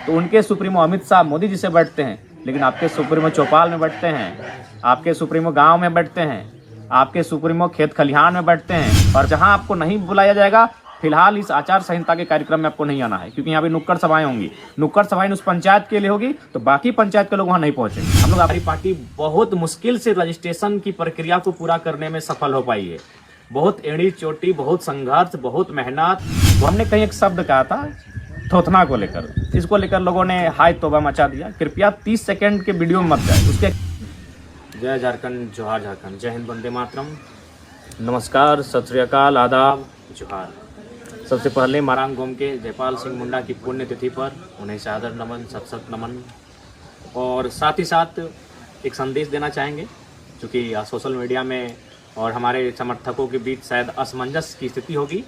तो उनके सुप्रीमो अमित शाह मोदी जी से बैठते हैं, लेकिन आपके सुप्रीमो चौपाल में बैठते हैं, आपके सुप्रीमो गांव में बैठते हैं, आपके सुप्रीमो खेत खलिहान में बैठते हैं। और जहां आपको नहीं बुलाया जाएगा, फिलहाल इस आचार संहिता के कार्यक्रम में आपको नहीं आना है, क्योंकि यहाँ पे नुक्कड़ सभाएं होंगी। नुक्कड़ सभाएं उस पंचायत के लिए होगी, तो बाकी पंचायत के लोग वहाँ नहीं पहुंचेंगे। हम लोग, हमारी पार्टी बहुत मुश्किल से रजिस्ट्रेशन की प्रक्रिया को पूरा करने में सफल हो पाई है। बहुत एड़ी चोटी, बहुत संघर्ष, बहुत मेहनत। वो हमने कहीं एक शब्द कहा था थोथना को लेकर, इसको लेकर लोगों ने हाय तौबा मचा दिया। कृपया 30 सेकंड के वीडियो में मत जाए उसके। जय झारखंड, जोहार झारखंड, जय हिंद, वंदे मातरम, नमस्कार, सत श्री अकाल, आदाब, जोहार। सबसे पहले मारांग गोम के जयपाल सिंह मुंडा की पुण्यतिथि पर उन्हें सादर नमन, सत सत नमन। और साथ ही साथ एक संदेश देना चाहेंगे, क्योंकि सोशल मीडिया में और हमारे समर्थकों के बीच शायद असमंजस की स्थिति होगी।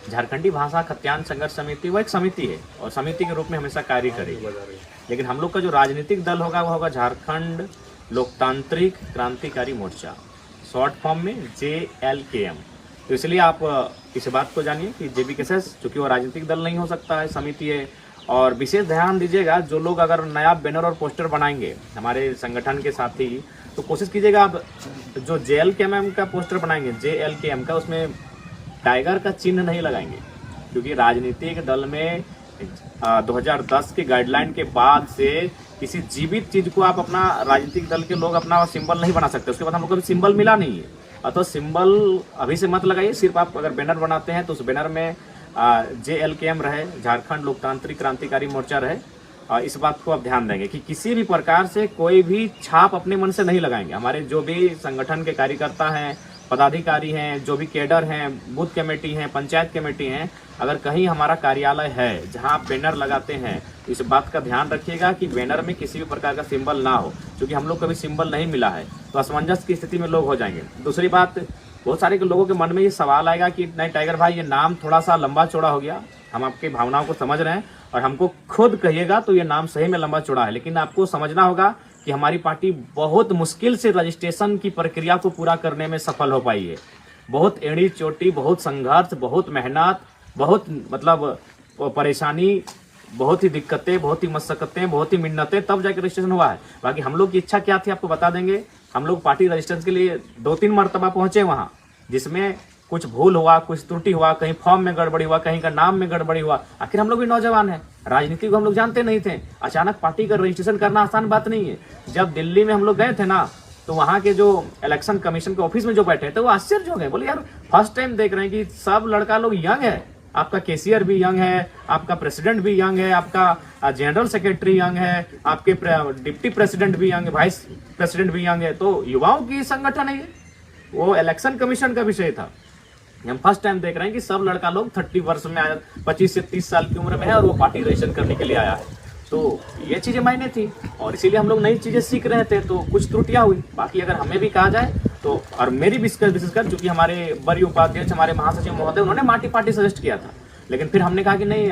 झारखंडी भाषा खत्यान संघर्ष समिति वो एक समिति है और समिति के रूप में हमेशा कार्य करेगी, लेकिन हम लोग का जो राजनीतिक दल होगा वो होगा झारखंड लोकतांत्रिक क्रांतिकारी मोर्चा, शॉर्ट फॉर्म में JLKM। तो इसलिए आप इस बात को जानिए कि JBKSS, चूँकि वो राजनीतिक दल नहीं हो सकता है, समिति है। और विशेष ध्यान दीजिएगा, जो लोग अगर नया बैनर और पोस्टर बनाएंगे हमारे संगठन के साथी, तो कोशिश कीजिएगा आप जो JLKM का पोस्टर बनाएंगे, JLKM का, उसमें टाइगर का चिन्ह नहीं लगाएंगे, क्योंकि राजनीतिक दल में 2010 के गाइडलाइन के बाद से किसी जीवित चीज को आप अपना राजनीतिक दल के लोग अपना सिंबल नहीं बना सकते। उसके बाद हम लोग को भी सिंबल मिला नहीं है, अतः सिंबल अभी से मत लगाइए। सिर्फ आप अगर बैनर बनाते हैं तो उस बैनर में JLKM रहे, झारखंड लोकतांत्रिक क्रांतिकारी मोर्चा रहे। इस बात को आप ध्यान देंगे कि किसी भी प्रकार से कोई भी छाप अपने मन से नहीं लगाएंगे। हमारे जो भी संगठन के कार्यकर्ता हैं, पदाधिकारी हैं, जो भी कैडर हैं, बूथ कमेटी हैं, पंचायत कमेटी हैं, अगर कहीं हमारा कार्यालय है जहां आप बैनर लगाते हैं, तो इस बात का ध्यान रखिएगा कि बैनर में किसी भी प्रकार का सिंबल ना हो, क्योंकि हम लोग को भी सिंबल नहीं मिला है, तो असमंजस की स्थिति में लोग हो जाएंगे। दूसरी बात, बहुत सारे लोगों के मन में ये सवाल आएगा कि नहीं टाइगर भाई, ये नाम थोड़ा सा लंबा चौड़ा हो गया। हम आपकी भावनाओं को समझ रहे हैं और हमको खुद कहिएगा तो ये नाम सही में लंबा चौड़ा है, लेकिन आपको समझना होगा कि हमारी पार्टी बहुत मुश्किल से रजिस्ट्रेशन की प्रक्रिया को पूरा करने में सफल हो पाई है। बहुत एड़ी चोटी, बहुत संघर्ष, बहुत मेहनत, बहुत मतलब परेशानी, बहुत ही दिक्कतें, बहुत ही मशक्कतें, बहुत ही मिन्नतें, तब जाकर रजिस्ट्रेशन हुआ है। बाकी हम लोग की इच्छा क्या थी आपको बता देंगे। हम लोग पार्टी रजिस्ट्रेशन के लिए 2-3 मरतबा पहुंचे वहाँ, जिसमें कुछ भूल हुआ, कुछ त्रुटि हुआ, कहीं फॉर्म में गड़बड़ी हुआ, कहीं का नाम में गड़बड़ी हुआ। आखिर हम लोग भी नौजवान हैं, राजनीति को हम लोग जानते नहीं थे। अचानक पार्टी का रजिस्ट्रेशन करना आसान बात नहीं है। जब दिल्ली में हम लोग गए थे ना, तो वहाँ के जो इलेक्शन कमीशन के ऑफिस में जो बैठे थे वो आश्चर्य हो गए, बोले यार फर्स्ट टाइम देख रहे हैं कि सब लड़का लोग यंग है। आपका केसीआर भी यंग है, आपका प्रेसिडेंट भी यंग है, आपका जनरल सेक्रेटरी यंग है, आपके डिप्टी प्रेसिडेंट भी यंग है, वाइस प्रेसिडेंट भी यंग है। तो युवाओं की संगठन है ये, वो इलेक्शन कमीशन का विषय था। हम फर्स्ट टाइम देख रहे हैं कि सब लड़का लोग 30 वर्ष में आया, 25 से 30 साल की उम्र में है और वो पार्टी रजिस्ट्रेशन करने के लिए आया है। तो ये चीजें मायने थी और इसीलिए हम लोग नई चीजें सीख रहे थे, तो कुछ त्रुटियां हुई। बाकी अगर हमें भी कहा जाए तो, और मेरी विशेषकर चूंकि हमारे वरीय उपाध्यक्ष, हमारे महासचिव महोदय, उन्होंने पार्टी सजेस्ट किया था, लेकिन फिर हमने कहा कि नहीं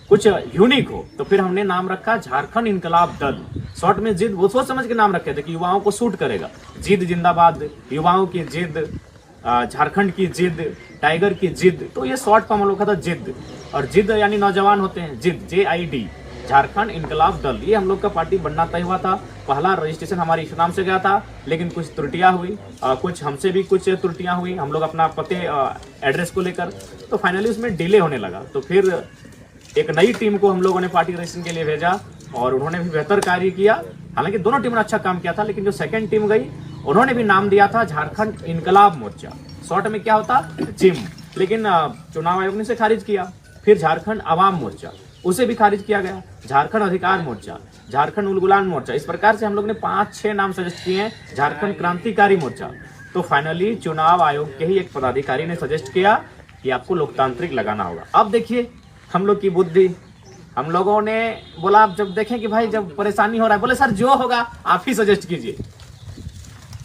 कुछ यूनिक हो, तो फिर हमने नाम रखा झारखंड इनकलाब दल, शॉर्ट में जिद। वो सोच समझ के नाम रखे थे कि युवाओं को सूट करेगा। जिद जिंदाबाद, युवाओं की जिद, झारखंड की जिद, टाइगर की जिद, तो ये शॉर्ट फॉर्म हम लोग का था जिद। और जिद यानी नौजवान होते हैं, जिद JID, झारखंड इनकलाब दल, ये हम लोग का पार्टी बनना तय हुआ था। पहला रजिस्ट्रेशन हमारे इस नाम से गया था, लेकिन कुछ त्रुटियां हुई, कुछ हमसे भी कुछ त्रुटियां हुई, हम लोग अपना पते एड्रेस को लेकर, तो फाइनली उसमें डिले होने लगा। तो फिर एक नई टीम को हम लोगों ने पार्टी रजिस्ट्रेशन के लिए भेजा और उन्होंने भी बेहतर कार्य किया। हालांकि दोनों टीमों ने अच्छा काम किया था, लेकिन जो सेकंड टीम गई उन्होंने भी नाम दिया था झारखंड इनकलाब मोर्चा, शॉर्ट में क्या होता जिम, लेकिन चुनाव आयोग ने इसे खारिज किया। फिर झारखंड अवाम मोर्चा, उसे भी खारिज किया गया। झारखंड अधिकार मोर्चा, झारखंड उलगुलान मोर्चा, इस प्रकार से हम लोग ने 5-6 नाम सजेस्ट किए हैं। झारखंड क्रांतिकारी मोर्चा, तो फाइनली चुनाव आयोग के ही एक पदाधिकारी ने सजेस्ट किया कि आपको लोकतांत्रिक लगाना होगा। अब देखिए हम लोग की बुद्धि, हम लोगों ने बोला आप जब देखें कि भाई जब परेशानी हो रहा है, बोले सर जो होगा आप ही सजेस्ट कीजिए।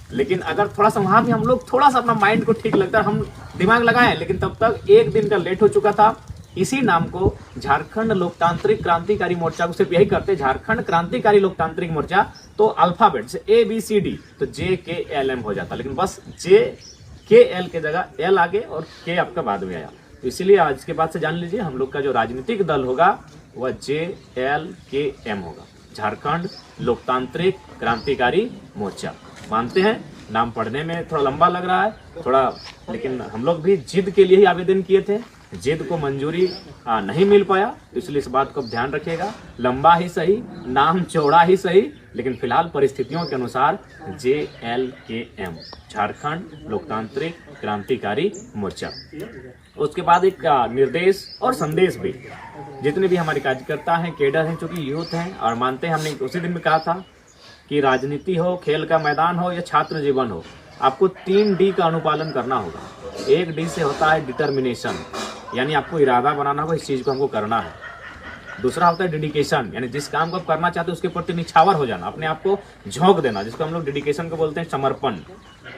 लेकिन अगर थोड़ा सा वहां भी हम लोग थोड़ा सा अपना माइंड को ठीक लगता है, हम दिमाग लगाए, लेकिन तब तक एक दिन का लेट हो चुका था। इसी नाम को झारखंड लोकतांत्रिक क्रांतिकारी मोर्चा को सिर्फ यही करते, झारखंड क्रांतिकारी लोकतांत्रिक मोर्चा, तो अल्फाबेट से ABCD, तो JKLM हो जाता, लेकिन बस JKL के जगह L आगे और K आपका बाद में आया। तो इसीलिए आज के बाद से जान लीजिए, हम लोग का जो राजनीतिक दल होगा वह JLKM होगा, झारखंड लोकतांत्रिक क्रांतिकारी मोर्चा। मानते हैं नाम पढ़ने में थोड़ा लंबा लग रहा है थोड़ा, लेकिन हम लोग भी जिद के लिए ही आवेदन किए थे, जिद को मंजूरी नहीं मिल पाया, इसलिए इस बात को ध्यान रखिएगा। लंबा ही सही, नाम चौड़ा ही सही, लेकिन फिलहाल परिस्थितियों के अनुसार JLKM, झारखंड लोकतांत्रिक क्रांतिकारी मोर्चा। उसके बाद एक निर्देश और संदेश भी, जितने भी हमारे कार्यकर्ता हैं, केडर हैं, चूंकि यूथ हैं और मानते हैं, हमने उसी दिन में कहा था कि राजनीति हो, खेल का मैदान हो या छात्र जीवन हो, आपको 3D का अनुपालन करना होगा। 1D से होता है डिटर्मिनेशन, यानी आपको इरादा बनाना होगा, इस चीज़ को हमको करना है। दूसरा होता है डेडिकेशन, यानी जिस काम को आप करना चाहते हो उसके प्रति निछावर हो जाना, अपने आप को झोंक देना, जिसको हम लोग डेडिकेशन को बोलते हैं समर्पण।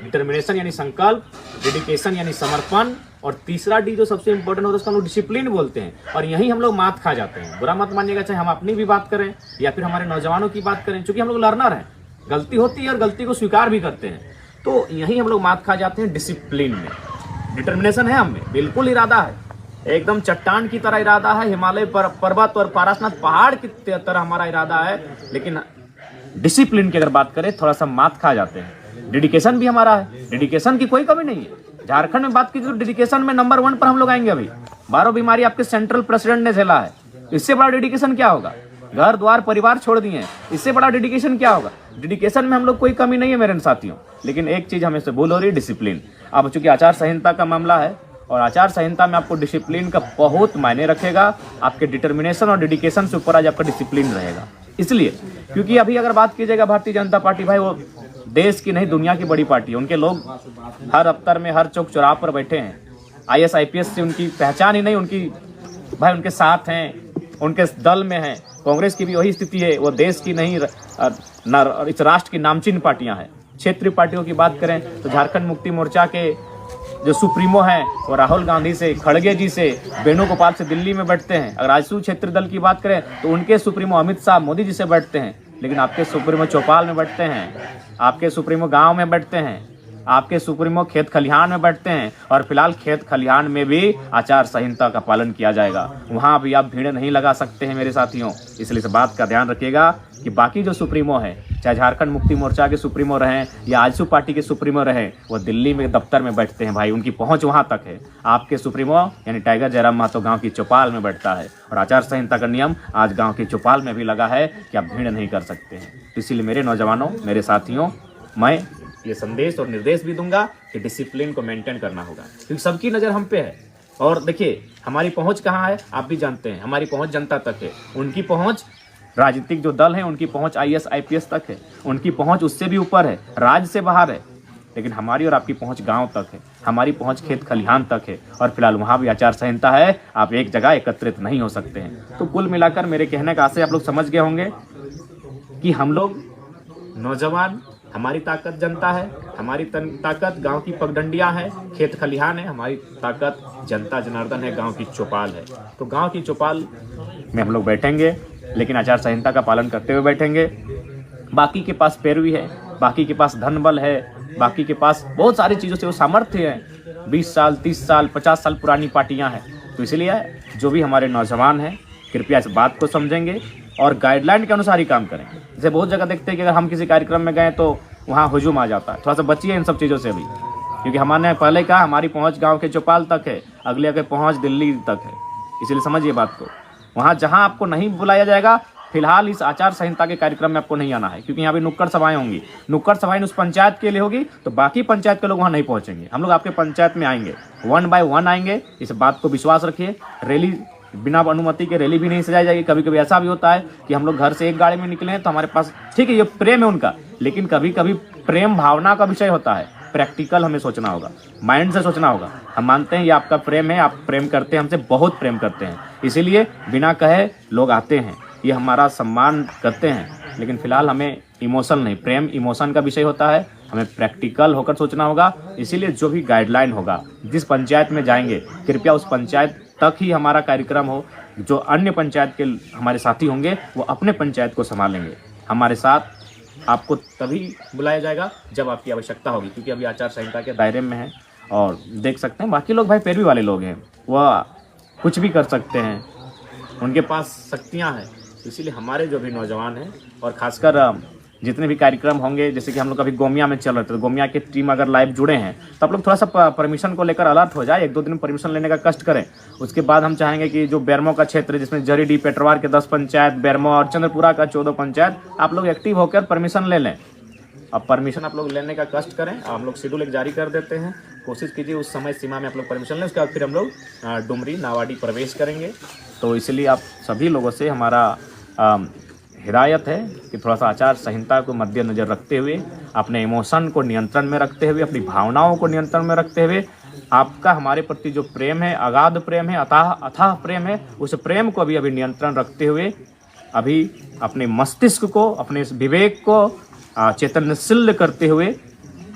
डिटर्मिनेशन यानी संकल्प, डेडिकेशन यानी समर्पण, और तीसरा D जो सबसे इंपॉर्टेंट होता है उसको हम लोग डिसिप्लिन बोलते हैं। और यही हम लोग मात खा जाते हैं। बुरा मत मानिएगा, चाहे हम अपनी भी बात करें या फिर हमारे नौजवानों की बात करें, क्योंकि हम लोग लर्नर हैं, गलती होती है और गलती को स्वीकार भी करते हैं, तो यही हम लोग मात खा जाते हैं डिसिप्लिन में। डिटर्मिनेशन है हमें, बिल्कुल इरादा है, एकदम चट्टान की तरह इरादा है, हिमालय पर्वत और पारसनाथ पहाड़ की तरह हमारा इरादा है, लेकिन डिसिप्लिन की अगर बात करें थोड़ा सा मात खा जाते हैं। डेडिकेशन भी हमारा है, डेडिकेशन की कोई कमी नहीं है। झारखंड में बात की तो डेडिकेशन में नंबर 1 पर हम लोग आएंगे। अभी 12 बीमारी आपके सेंट्रल प्रेसिडेंट ने झेला है, इससे बड़ा डेडिकेशन क्या होगा? घर द्वार परिवार छोड़ दिए, इससे बड़ा डेडिकेशन क्या होगा? डेडिकेशन में हम लोग कोई कमी नहीं है मेरे साथियों, लेकिन एक चीज हमें से भूल हो रही है, डिसिप्लिन। अब चूंकि आचार संहिता का मामला है और आचार संहिता में आपको डिसिप्लिन का बहुत मायने रखेगा, आपके डिटर्मिनेशन और डेडिकेशन से ऊपर आज आपका डिसिप्लिन रहेगा। इसलिए क्योंकि अभी अगर बात कीजिएगा भारतीय जनता पार्टी, भाई वो देश की नहीं दुनिया की बड़ी पार्टी है, उनके लोग हर अफ्तर में हर चौक चौराहे पर बैठे हैं। IAS IPS से उनकी पहचान ही नहीं, उनकी भाई उनके साथ हैं, उनके दल में हैं। कांग्रेस की भी वही स्थिति है, वो देश की नहीं इस राष्ट्र की नामचीन पार्टियां हैं। क्षेत्रीय पार्टियों की बात करें तो झारखंड मुक्ति मोर्चा के जो सुप्रीमो हैं वो राहुल गांधी से, खड़गे जी से, वेणुगोपाल से दिल्ली में बैठते हैं। अगर आजसू क्षेत्रीय दल की बात करें तो उनके सुप्रीमो अमित शाह मोदी जी से बैठते हैं, लेकिन आपके सुप्रीमो चौपाल में बैठते हैं, आपके सुप्रीमो गांव में बैठते हैं, आपके सुप्रीमो खेत खलिहान में बैठते हैं। और फिलहाल खेत खलिहान में भी आचार संहिता का पालन किया जाएगा, वहां भी आप भीड़ नहीं लगा सकते हैं मेरे साथियों। इसलिए इस बात का ध्यान रखिएगा कि बाकी जो सुप्रीमो है, चाहे झारखंड मुक्ति मोर्चा के सुप्रीमो रहें या आजसू पार्टी के सुप्रीमो रहें, वो दिल्ली में दफ्तर में बैठते हैं भाई, उनकी पहुंच वहां तक है। आपके सुप्रीमो यानी टाइगर जयराम महतो गांव की चौपाल में बैठता है, और आचार संहिता का नियम आज गांव की चौपाल में भी लगा है कि आप भीड़ नहीं कर सकते हैं। इसलिए मेरे नौजवानों, मेरे साथियों, मैं ये संदेश और निर्देश भी दूंगा कि डिसिप्लिन को मेंटेन करना होगा, क्योंकि सबकी नज़र हम पे है। और देखिए हमारी पहुंच कहाँ है, आप भी जानते हैं, हमारी पहुंच जनता तक है। उनकी पहुंच राजनीतिक जो दल हैं उनकी पहुंच IAS IPS तक है, उनकी पहुंच उससे भी ऊपर है, राज्य से बाहर है। लेकिन हमारी और आपकी पहुंच गांव तक है, हमारी पहुंच खेत खलिहान तक है, और फिलहाल वहां भी आचार संहिता है, आप एक जगह एकत्रित नहीं हो सकते हैं। तो कुल मिलाकर मेरे कहने का आशय आप लोग समझ गए होंगे कि हम लोग नौजवान, हमारी ताकत जनता है, हमारी ताकत गांव की पगडंडियां है, खेत खलिहान है, हमारी ताकत जनता जनार्दन है, गांव की चौपाल है। तो गांव की चौपाल में हम लोग बैठेंगे, लेकिन आचार संहिता का पालन करते हुए बैठेंगे। बाकी के पास पैरवी है, बाकी के पास धन बल है, बाकी के पास बहुत सारी चीज़ों से वो सामर्थ्य है। 20 साल 30 साल 50 साल पुरानी पार्टियां हैं। तो इसलिए जो भी हमारे नौजवान हैं कृपया इस बात को समझेंगे और गाइडलाइन के अनुसार ही काम करें। जैसे बहुत जगह देखते हैं कि अगर हम किसी कार्यक्रम में गए तो वहाँ हुजूम आ जाता है। थोड़ा सा बचिए इन सब चीज़ों से भी, क्योंकि हमने पहले कहा हमारी पहुँच गाँव के चौपाल तक है, अगले के पहुँच दिल्ली तक है। इसलिए समझिए बात को, वहाँ जहाँ आपको नहीं बुलाया जाएगा, फिलहाल इस आचार संहिता के कार्यक्रम में आपको नहीं आना है, क्योंकि यहाँ पे नुक्कड़ सभाएं होंगी। नुक्कड़ सभाएं उस पंचायत के लिए होगी, तो बाकी पंचायत के लोग वहाँ नहीं पहुँचेंगे। हम लोग आपके पंचायत में आएंगे, 1 बाय 1 आएंगे, इस बात को विश्वास रखिए। रैली बिना अनुमति के रैली भी नहीं सजाई जाएगी। कभी कभी ऐसा भी होता है कि हम लोग घर से एक गाड़ी में निकले हैं तो हमारे पास, ठीक है ये प्रेम है उनका, लेकिन कभी कभी प्रेम भावना का विषय होता है। प्रैक्टिकल हमें सोचना होगा, माइंड से सोचना होगा। हम मानते हैं ये आपका प्रेम है, आप प्रेम करते हैं, हमसे बहुत प्रेम करते हैं, इसीलिए बिना कहे लोग आते हैं, ये हमारा सम्मान करते हैं। लेकिन फिलहाल हमें इमोशन नहीं, प्रेम इमोशन का विषय होता है, हमें प्रैक्टिकल होकर सोचना होगा। इसीलिए जो भी गाइडलाइन होगा, जिस पंचायत में जाएंगे कृपया उस पंचायत तक ही हमारा कार्यक्रम हो। जो अन्य पंचायत के हमारे साथी होंगे वो अपने पंचायत को संभालेंगे। हमारे साथ आपको तभी बुलाया जाएगा जब आपकी आवश्यकता होगी, क्योंकि अभी आचार संहिता के दायरे में है। और देख सकते हैं बाकी लोग भाई पैरवी वाले लोग हैं, वह कुछ भी कर सकते हैं। उनके पास शक्तियाँ हैं। इसीलिए हमारे जो भी नौजवान हैं और खासकर जितने भी कार्यक्रम होंगे, जैसे कि हम लोग अभी गोमिया में चल रहे थे, तो गोमिया की टीम अगर लाइव जुड़े हैं तो आप लोग थोड़ा सा परमिशन को लेकर अलर्ट हो जाए, 1-2 दिन परमिशन लेने का कष्ट करें। उसके बाद हम चाहेंगे कि जो बेरमो का क्षेत्र है, जिसमें जरीडी पेटरवार के 10 पंचायत, बेरमो और चंद्रपुरा का 14 पंचायत, आप लोग एक्टिव होकर परमिशन ले लें। अब परमिशन आप लोग लेने का कष्ट करें, हम लोग शेड्यूल एक जारी कर देते हैं, कोशिश कीजिए उस समय सीमा में आप लोग परमिशन लें। उसके बाद फिर हम लोग डुमरी नावाडी प्रवेश करेंगे। तो इसलिए आप सभी लोगों से हमारा हिदायत है कि थोड़ा सा आचार संहिता को मद्देनजर रखते हुए, अपने इमोशन को नियंत्रण में रखते हुए, अपनी भावनाओं को नियंत्रण में रखते हुए, आपका हमारे प्रति जो प्रेम है, अगाध प्रेम है, अथाह प्रेम है, उस प्रेम को भी अभी नियंत्रण रखते हुए अभी अपने मस्तिष्क को, अपने विवेक को चैतन्यशील करते हुए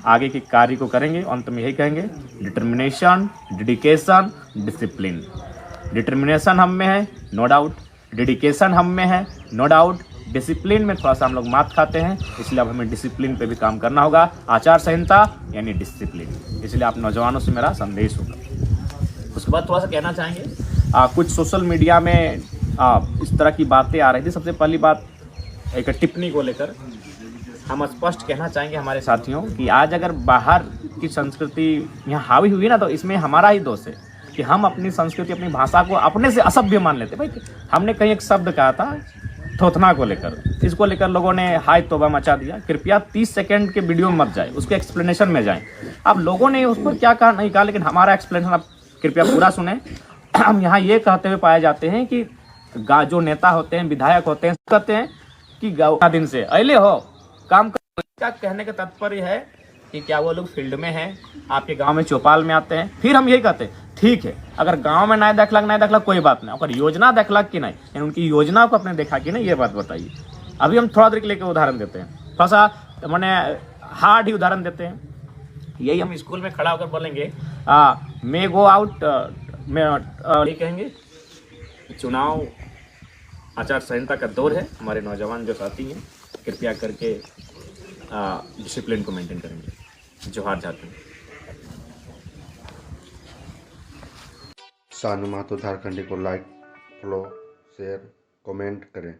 आगे के कार्य को करेंगे। अंत में यही कहेंगे, डिटर्मिनेशन, डेडिकेशन, डिसिप्लिन। डिटर्मिनेशन हम में है, नो डाउट। डेडिकेशन हम में है, नो डाउट। डिसिप्लिन में थोड़ा सा हम लोग मात खाते हैं, इसलिए अब हमें डिसिप्लिन पे भी काम करना होगा। आचार संहिता यानी डिसिप्लिन, इसलिए आप नौजवानों से मेरा संदेश होगा। उसके बाद थोड़ा सा कहना चाहेंगे, कुछ सोशल मीडिया में इस तरह की बातें आ रही थी। सबसे पहली बात, एक टिप्पणी को लेकर हम स्पष्ट कहना चाहेंगे हमारे साथियों कि आज अगर बाहर की संस्कृति यहाँ हावी हुई ना, तो इसमें हमारा ही दोष है कि हम अपनी संस्कृति, अपनी भाषा को अपने से असभ्य मान लेते। भाई, हमने कहीं एक शब्द कहा था थोथना को लेकर, इसको लेकर लोगों ने हाय तौबा मचा दिया। कृपया 30 सेकंड के वीडियो में मत जाए, उसके एक्सप्लेनेशन में जाएं। अब लोगों ने उस पर क्या कहा नहीं कहा, लेकिन हमारा एक्सप्लेनेशन आप कृपया पूरा सुने। हम यहाँ ये कहते हुए पाए जाते हैं कि जो नेता होते हैं, विधायक होते हैं, कहते हैं कि गाँव दिन से अले हो काम कर। क्या कहने का तात्पर्य है कि क्या वो लोग फील्ड में हैं, आपके गांव में चौपाल में आते हैं? फिर हम यही कहते हैं, ठीक है, अगर गांव में नहीं देखलक कोई बात नहीं, अगर योजना देखलक कि नहीं, यानी उनकी योजना को आपने देखा कि नहीं, ये बात बताइए। अभी हम थोड़ा देर के लेकर उदाहरण देते हैं, थोड़ा सा मैंने हार्ड ही उदाहरण देते हैं। यही हम स्कूल में खड़ा होकर बोलेंगे, मे गो आउट, ये कहेंगे चुनाव आचार संहिता का दौर है। हमारे नौजवान जो साथी हैं, कृपया करके डिसिप्लिन को मेंटेन करेंगे। जोहार जाते हैं। सानू महतो झारखंडी को लाइक, फॉलो, शेयर, कमेंट करें।